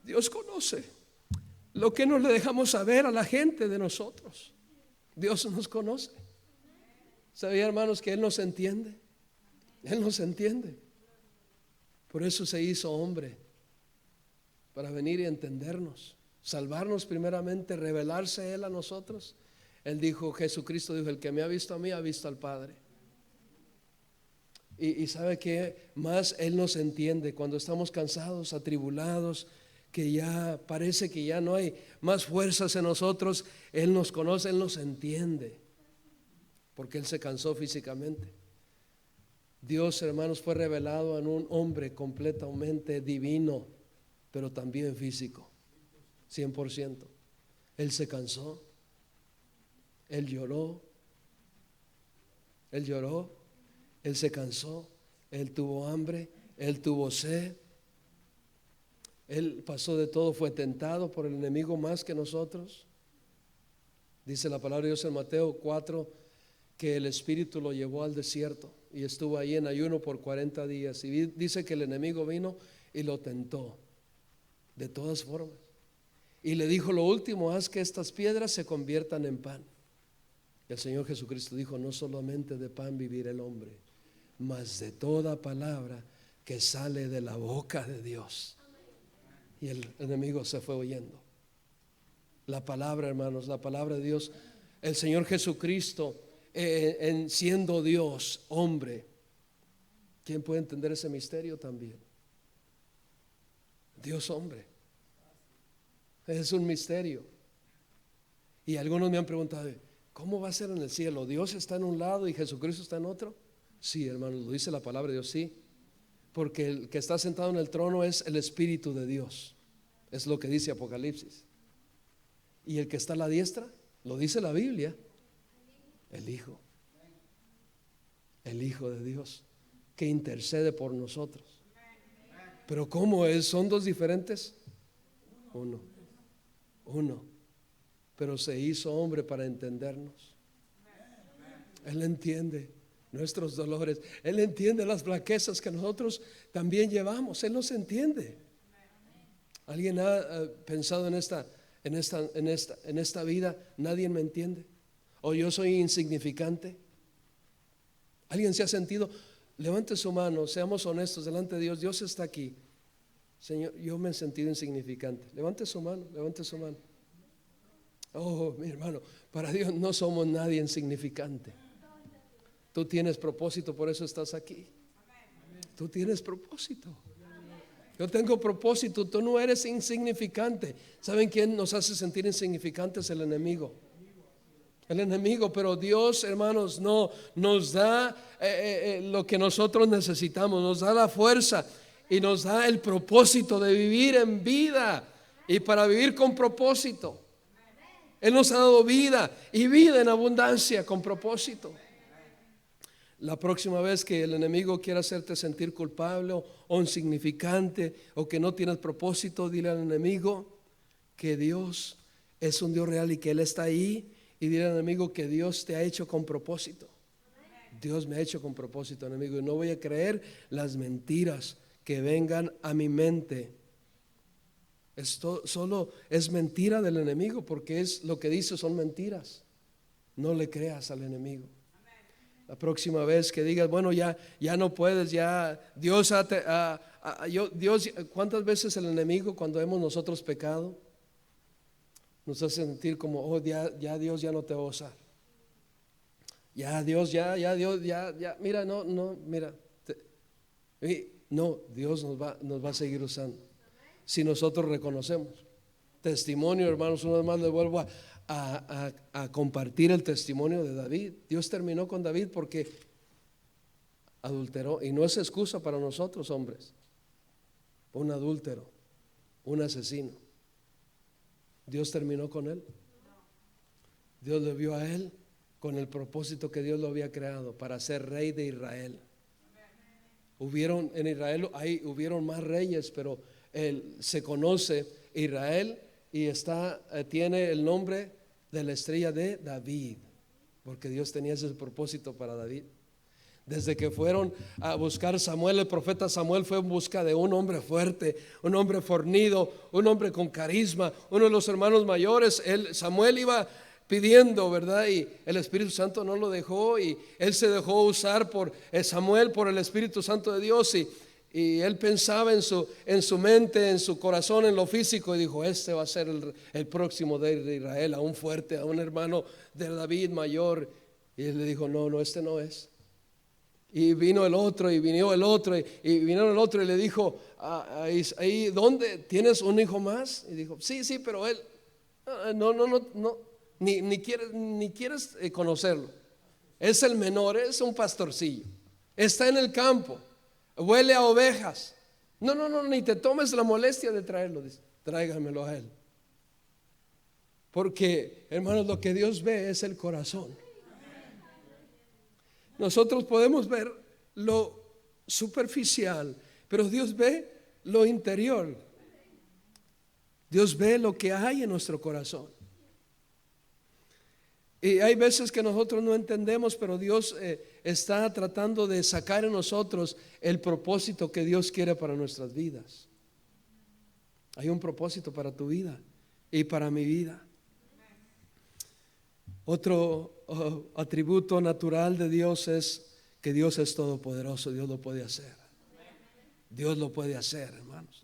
Speaker 1: Dios conoce lo que no le dejamos saber a la gente de nosotros. Dios nos conoce. ¿Sabía, hermanos, que Él nos entiende? Él nos entiende. Por eso se hizo hombre, para venir y entendernos, salvarnos primeramente, revelarse Él a nosotros. Él dijo, Jesucristo dijo, el que me ha visto a mí ha visto al Padre. Y sabe que más Él nos entiende cuando estamos cansados, atribulados, que ya parece que ya no hay más fuerzas en nosotros. Él nos conoce, Él nos entiende. porque él se cansó físicamente. Dios, hermanos, fue revelado en un hombre completamente divino, pero también físico, 100%. Él se cansó, él lloró, él se cansó, él tuvo hambre, él tuvo sed, él pasó de todo, fue tentado por el enemigo más que nosotros. Dice la palabra de Dios en Mateo 4 que el Espíritu lo llevó al desierto y estuvo ahí en ayuno por 40 días. Y dice que el enemigo vino y lo tentó de todas formas. Y le dijo lo último: haz que estas piedras se conviertan en pan. Y el Señor Jesucristo dijo: no solamente de pan vivirá el hombre, mas de toda palabra que sale de la boca de Dios. Y el enemigo se fue huyendo. La palabra, hermanos, la palabra de Dios, el Señor Jesucristo, en siendo Dios, hombre. ¿Quién puede entender ese misterio también? Dios hombre. Es un misterio. Y algunos me han preguntado: ¿cómo va a ser en el cielo? ¿Dios está en un lado y Jesucristo está en otro? Sí, hermanos, lo dice la palabra de Dios, sí. Porque el que está sentado en el trono es el Espíritu de Dios. Es lo que dice Apocalipsis. Y el que está a la diestra, lo dice la Biblia, el Hijo de Dios, que intercede por nosotros. Pero ¿cómo es? ¿Son dos diferentes? Uno, pero se hizo hombre para entendernos. Él entiende nuestros dolores, Él entiende las flaquezas que nosotros también llevamos. Él nos entiende. ¿Alguien ha pensado en esta vida? Nadie me entiende, o yo soy insignificante. ¿Alguien se ha sentido? Levante su mano, seamos honestos delante de Dios. Dios está aquí. Señor, yo me he sentido insignificante. Levante su mano. Oh, mi hermano, para Dios no somos nadie insignificante. Tú tienes propósito, por eso estás aquí. Tú tienes propósito. Yo tengo propósito, tú no eres insignificante. ¿Saben quién nos hace sentir insignificantes? El enemigo. Pero Dios, hermanos, no nos da lo que nosotros necesitamos, nos da la fuerza y nos da el propósito de vivir en vida y para vivir con propósito. Él nos ha dado vida y vida en abundancia con propósito. La próxima vez que el enemigo quiera hacerte sentir culpable o insignificante o que no tienes propósito, dile al enemigo que Dios es un Dios real y que Él está ahí. Y dile al enemigo que Dios te ha hecho con propósito. Dios me ha hecho con propósito, enemigo, y no voy a creer las mentiras que vengan a mi mente. Esto solo es mentira del enemigo, porque es lo que dice, son mentiras. No le creas al enemigo. La próxima vez que digas: bueno, ya no puedes, ya Dios ¿cuántas veces el enemigo, cuando hemos nosotros pecado, nos hace sentir como: oh, ya Dios ya no te va a usar? Ya Dios, ya, mira, mira. No, Dios nos va a seguir usando si nosotros reconocemos. Testimonio, hermanos, una vez más le vuelvo a compartir el testimonio de David. Dios terminó con David porque adulteró, y no es excusa para nosotros, hombres. Un adúltero, un asesino. Dios terminó con él. Dios le vio a él con el propósito que Dios lo había creado, para ser rey de Israel. En Israel hubieron más reyes, pero se conoce Israel y tiene el nombre de la estrella de David, porque Dios tenía ese propósito para David. Desde que fueron a buscar Samuel, el profeta Samuel fue en busca de un hombre fuerte, un hombre fornido, un hombre con carisma, uno de los hermanos mayores. Samuel iba pidiendo, ¿verdad? Y el Espíritu Santo no lo dejó, y él se dejó usar por Samuel, por el Espíritu Santo de Dios, y él pensaba en su mente, en su corazón, en lo físico, y dijo: este va a ser el próximo de Israel, a un fuerte, a un hermano de David mayor. Y él le dijo: no, este no es. Y vino el otro, y vino el otro, y vino el otro, y le dijo: ahí, ¿dónde? ¿Tienes un hijo más? Y dijo: sí, pero él no, ni quieres conocerlo. Es el menor, es un pastorcillo. Está en el campo, huele a ovejas. No, ni te tomes la molestia de traerlo. Dice, tráigamelo a él. Porque, hermanos, lo que Dios ve es el corazón. Nosotros podemos ver lo superficial, pero Dios ve lo interior. Dios ve lo que hay en nuestro corazón. Y hay veces que nosotros no entendemos, pero Dios está tratando de sacar en nosotros el propósito que Dios quiere para nuestras vidas. Hay un propósito para tu vida y para mi vida. Otro atributo natural de Dios es que Dios es todopoderoso. Dios lo puede hacer. Dios lo puede hacer, hermanos.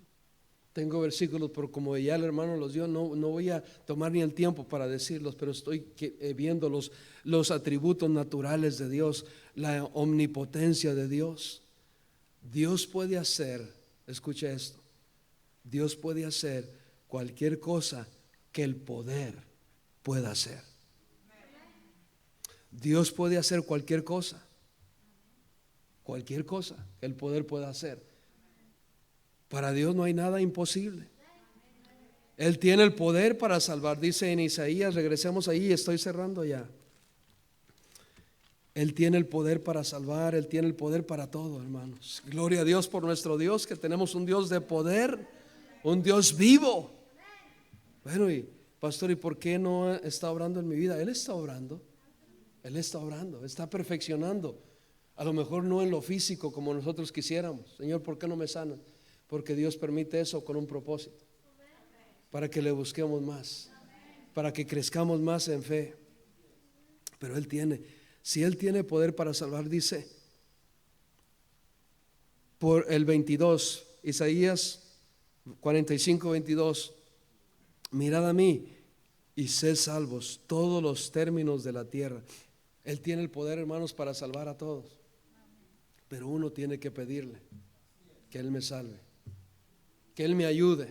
Speaker 1: Tengo versículos, pero como ya el hermano los dio, no voy a tomar ni el tiempo para decirlos, pero estoy viendo los atributos naturales de Dios, la omnipotencia de Dios. Dios puede hacer, escucha esto, Dios puede hacer cualquier cosa que el poder pueda hacer. Dios puede hacer cualquier cosa que el poder pueda hacer. Para Dios no hay nada imposible. Él tiene el poder para salvar. Dice en Isaías, regresemos ahí, estoy cerrando ya. Él tiene el poder para salvar, Él tiene el poder para todo, hermanos. Gloria a Dios por nuestro Dios, que tenemos un Dios de poder, un Dios vivo. Bueno, y pastor, ¿y por qué no está obrando en mi vida? Él está obrando, está perfeccionando. A lo mejor no en lo físico como nosotros quisiéramos. Señor, ¿por qué no me sanas? Porque Dios permite eso con un propósito, para que le busquemos más, para que crezcamos más en fe. Pero si Él tiene poder para salvar, dice por el 22, Isaías 45:22, mirad a mí y sed salvos todos los términos de la tierra. Él tiene el poder, hermanos, para salvar a todos, pero uno tiene que pedirle que Él me salve, que Él me ayude.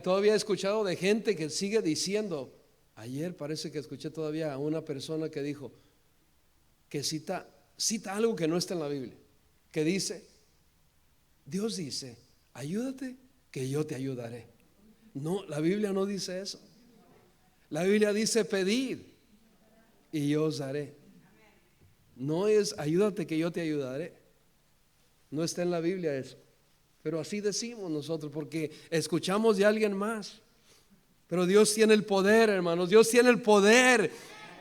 Speaker 1: Todavía he escuchado de gente que sigue diciendo, ayer parece que escuché todavía a una persona que dijo, que cita algo que no está en la Biblia, que dice, Dios dice, ayúdate que yo te ayudaré. No, la Biblia no dice eso. La Biblia dice, pedid y yo os daré. No es ayúdate que yo te ayudaré. No está en la Biblia eso. Pero así decimos nosotros porque escuchamos de alguien más. Pero Dios tiene el poder, hermanos. Dios tiene el poder.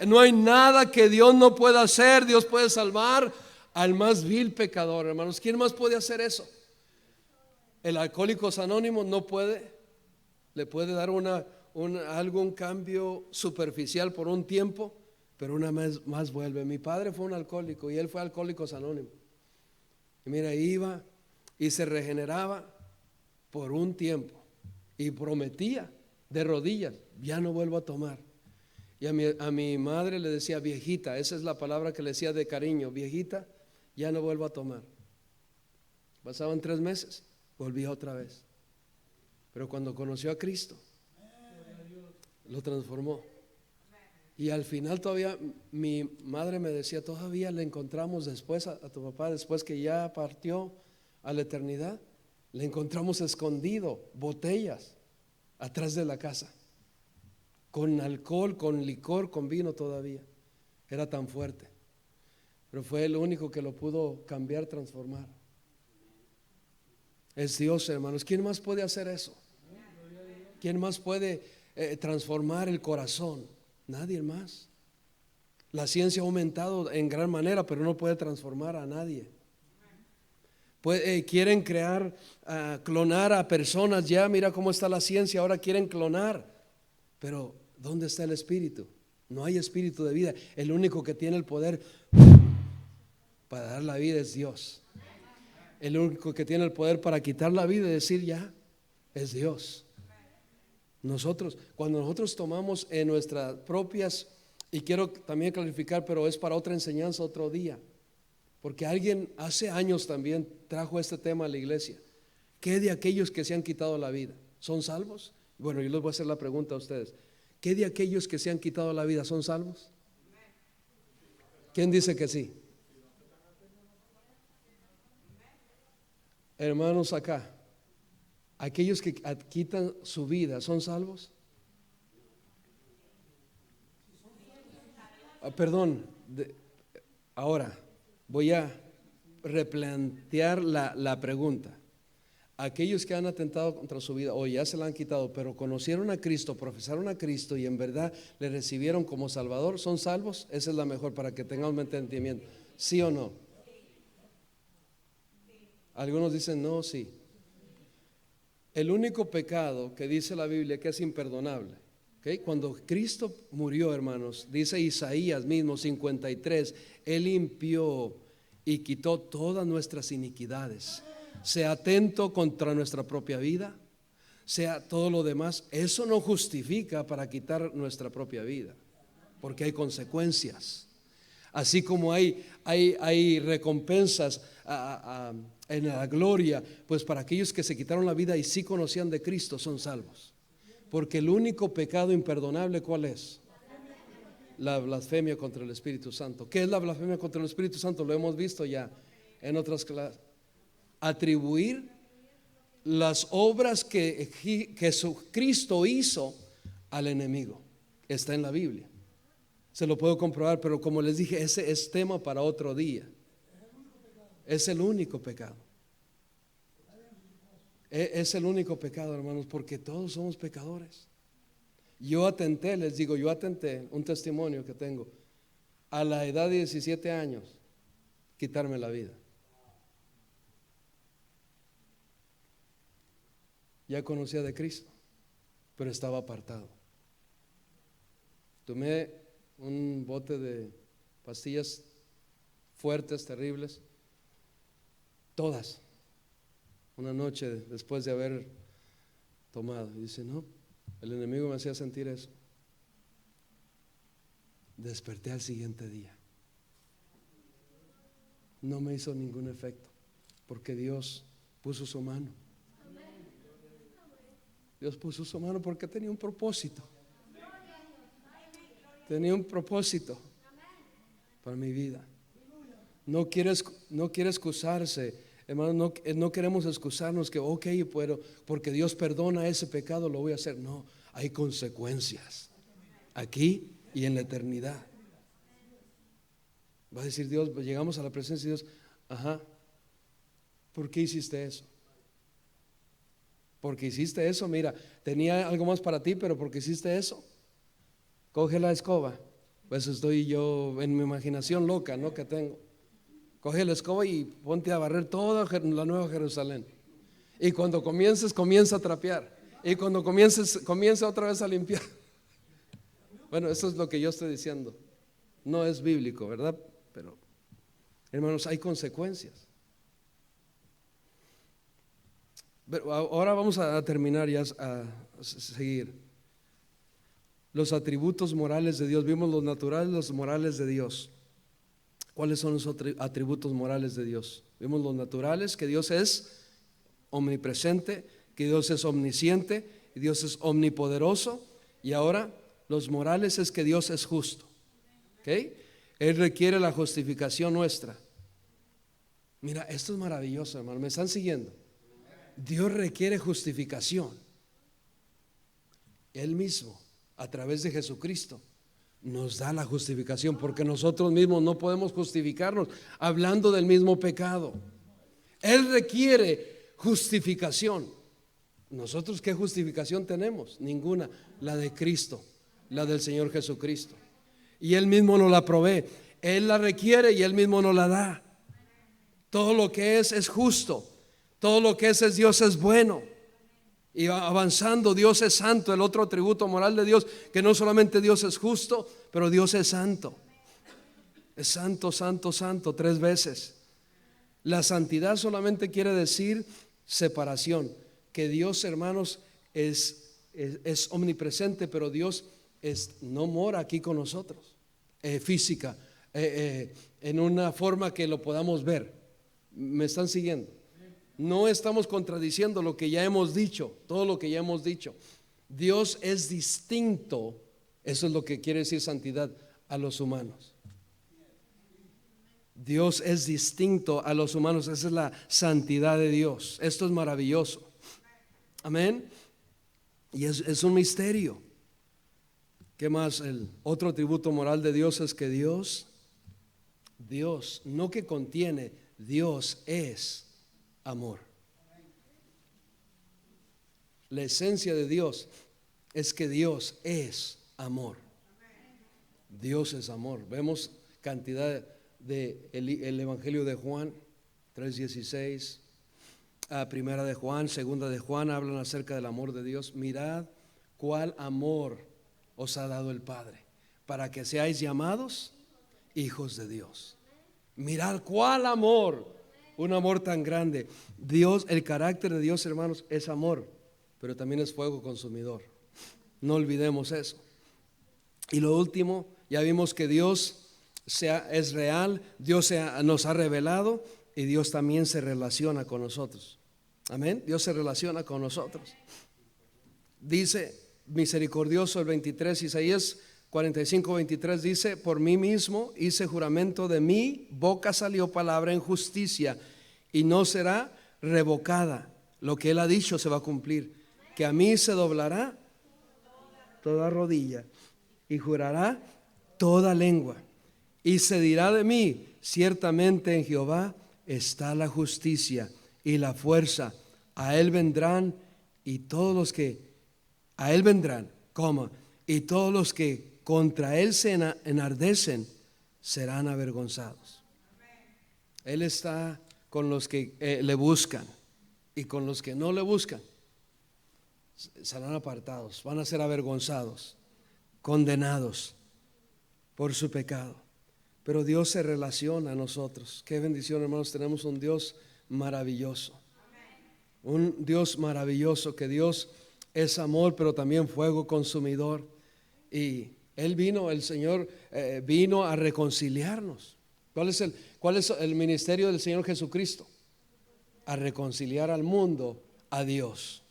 Speaker 1: No hay nada que Dios no pueda hacer. Dios puede salvar al más vil pecador, hermanos. ¿Quién más puede hacer eso? El Alcohólicos Anónimos no puede. Le puede dar algún cambio superficial por un tiempo, pero una vez más vuelve. Mi padre fue un alcohólico y él fue Alcohólicos Anónimos. Y mira, iba y se regeneraba por un tiempo y prometía de rodillas, ya no vuelvo a tomar. Y a mi madre le decía, viejita, esa es la palabra que le decía de cariño, viejita, ya no vuelvo a tomar. Pasaban 3 meses, volvía otra vez. Pero cuando conoció a Cristo, lo transformó. Y al final todavía mi madre me decía, todavía le encontramos después a tu papá, después que ya partió a la eternidad, le encontramos escondido botellas atrás de la casa, con alcohol, con licor, con vino todavía. Era tan fuerte, pero fue el único que lo pudo cambiar, transformar. Es Dios, hermanos. ¿Quién más puede hacer eso? ¿Quién más puede transformar el corazón? Nadie más. La ciencia ha aumentado en gran manera, pero no puede transformar a nadie. Quieren clonar a personas. Ya mira cómo está la ciencia, ahora quieren clonar. Pero ¿dónde está el espíritu? No hay espíritu de vida. El único que tiene el poder para dar la vida es Dios. El único que tiene el poder para quitar la vida y decir ya es Dios. Cuando nosotros tomamos en nuestras propias, y quiero también clarificar, pero es para otra enseñanza otro día, porque alguien hace años también trajo este tema a la iglesia. ¿Qué de aquellos que se han quitado la vida? ¿Son salvos? Bueno, yo les voy a hacer la pregunta a ustedes. ¿Qué de aquellos que se han quitado la vida? ¿Son salvos? ¿Quién dice que sí? Hermanos, acá, aquellos que quitan su vida, ¿son salvos? Perdón, ahora voy a replantear la pregunta. Aquellos que han atentado contra su vida, o ya se la han quitado, pero conocieron a Cristo, profesaron a Cristo y en verdad le recibieron como Salvador, ¿son salvos? Esa es la mejor para que tengamos un entendimiento. ¿Sí o no? Algunos dicen no, sí. El único pecado que dice la Biblia que es imperdonable, ¿okay? Cuando Cristo murió, hermanos, dice Isaías mismo 53, Él limpió y quitó todas nuestras iniquidades. Sea atento contra nuestra propia vida, sea todo lo demás. Eso no justifica para quitar nuestra propia vida, porque hay consecuencias. Así como hay recompensas en la gloria, pues para aquellos que se quitaron la vida y sí conocían de Cristo son salvos. Porque el único pecado imperdonable, ¿cuál es? La blasfemia contra el Espíritu Santo. ¿Qué es la blasfemia contra el Espíritu Santo? Lo hemos visto ya en otras clases. Atribuir las obras que Cristo hizo al enemigo. Está en la Biblia. Se lo puedo comprobar, pero como les dije, ese es tema para otro día. Es el único pecado. Es el único pecado, hermanos, porque todos somos pecadores. Yo atenté, les digo, un testimonio que tengo, a la edad de 17 años, quitarme la vida. Ya conocía de Cristo, pero estaba apartado. Tomé un bote de pastillas fuertes, terribles, todas, una noche después de haber tomado. Y dice, no, el enemigo me hacía sentir eso. Desperté al siguiente día. No me hizo ningún efecto, porque Dios puso su mano. Dios puso su mano porque tenía un propósito. Tenía un propósito para mi vida. No quiere excusarse, hermano. No queremos excusarnos que, ok, pero porque Dios perdona ese pecado, lo voy a hacer. No, hay consecuencias aquí y en la eternidad. Va a decir Dios, llegamos a la presencia de Dios. Ajá, ¿por qué hiciste eso? Porque hiciste eso, mira, tenía algo más para ti, pero porque hiciste eso, coge la escoba. Pues estoy yo en mi imaginación loca, ¿no? Que tengo. Coge la escoba y ponte a barrer toda la Nueva Jerusalén. Y cuando comiences, comienza a trapear. Y cuando comienza otra vez a limpiar. Bueno, eso es lo que yo estoy diciendo. No es bíblico, ¿verdad? Pero, hermanos, hay consecuencias. Pero ahora vamos a terminar ya a seguir. Los atributos morales de Dios. Vimos los naturales, los morales de Dios. ¿Cuáles son los atributos morales de Dios? Vimos los naturales, que Dios es omnipresente, que Dios es omnisciente, y Dios es omnipoderoso. Y ahora los morales es que Dios es justo. ¿Okay? Él requiere la justificación nuestra. Mira, esto es maravilloso, hermano. ¿Me están siguiendo? Dios requiere justificación. Él mismo, a través de Jesucristo, nos da la justificación, porque nosotros mismos no podemos justificarnos hablando del mismo pecado. Él requiere justificación. ¿Nosotros qué justificación tenemos? Ninguna, la de Cristo, la del Señor Jesucristo. Y Él mismo nos la provee. Él la requiere y Él mismo nos la da. Todo lo que es justo. Todo lo que es Dios es bueno. Y avanzando, Dios es santo. El otro atributo moral de Dios, que no solamente Dios es justo, pero Dios es santo. Es santo, santo, santo, 3 veces. La santidad solamente quiere decir separación. Que Dios, hermanos, es omnipresente, pero Dios no mora aquí con nosotros, física, en una forma que lo podamos ver. ¿Me están siguiendo? No estamos contradiciendo lo que ya hemos dicho, todo lo que ya hemos dicho. Dios es distinto, eso es lo que quiere decir santidad, a los humanos. Dios es distinto a los humanos. Esa es la santidad de Dios. Esto es maravilloso. Amén. Y es un misterio. ¿Qué más? El otro atributo moral de Dios es que Dios, no que contiene, Dios es amor. La esencia de Dios es que Dios es amor. Dios es amor. Vemos cantidad de el Evangelio de Juan 3:16, primera de Juan, segunda de Juan, hablan acerca del amor de Dios. Mirad cuál amor os ha dado el Padre, para que seáis llamados hijos de Dios. Mirad cuál amor, un amor tan grande. Dios, el carácter de Dios, hermanos, es amor, pero también es fuego consumidor. No olvidemos eso. Y lo último, ya vimos que Dios es real, Dios nos ha revelado y Dios también se relaciona con nosotros. Amén. Dios se relaciona con nosotros. Dice misericordioso el 23, Isaías 45:23 dice: por mí mismo hice juramento, de mi boca salió palabra en justicia y no será revocada. Lo que él ha dicho se va a cumplir, que a mí se doblará toda rodilla y jurará toda lengua, y se dirá de mí: ciertamente en Jehová está la justicia y la fuerza. A él vendrán y todos los que a él vendrán, y todos los que contra él se enardecen serán avergonzados. Él está con los que le buscan, y con los que no le buscan serán apartados, van a ser avergonzados, condenados por su pecado. Pero Dios se relaciona a nosotros. Qué bendición, hermanos, tenemos un Dios maravilloso. Un Dios maravilloso, que Dios es amor, pero también fuego consumidor. Y el Señor vino a reconciliarnos. ¿Cuál es el ministerio del Señor Jesucristo? A reconciliar al mundo a Dios.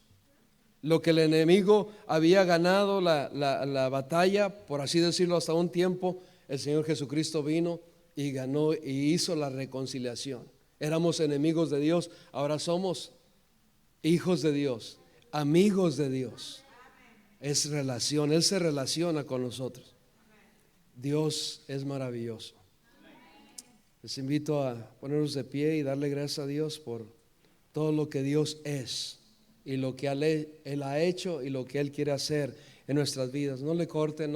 Speaker 1: Lo que el enemigo había ganado la batalla, por así decirlo, hasta un tiempo, el Señor Jesucristo vino y ganó y hizo la reconciliación. Éramos enemigos de Dios, ahora somos hijos de Dios, amigos de Dios. Es relación, Él se relaciona con nosotros. Dios es maravilloso. Les invito a ponernos de pie y darle gracias a Dios por todo lo que Dios es y lo que Él ha hecho y lo que Él quiere hacer en nuestras vidas. No le corten.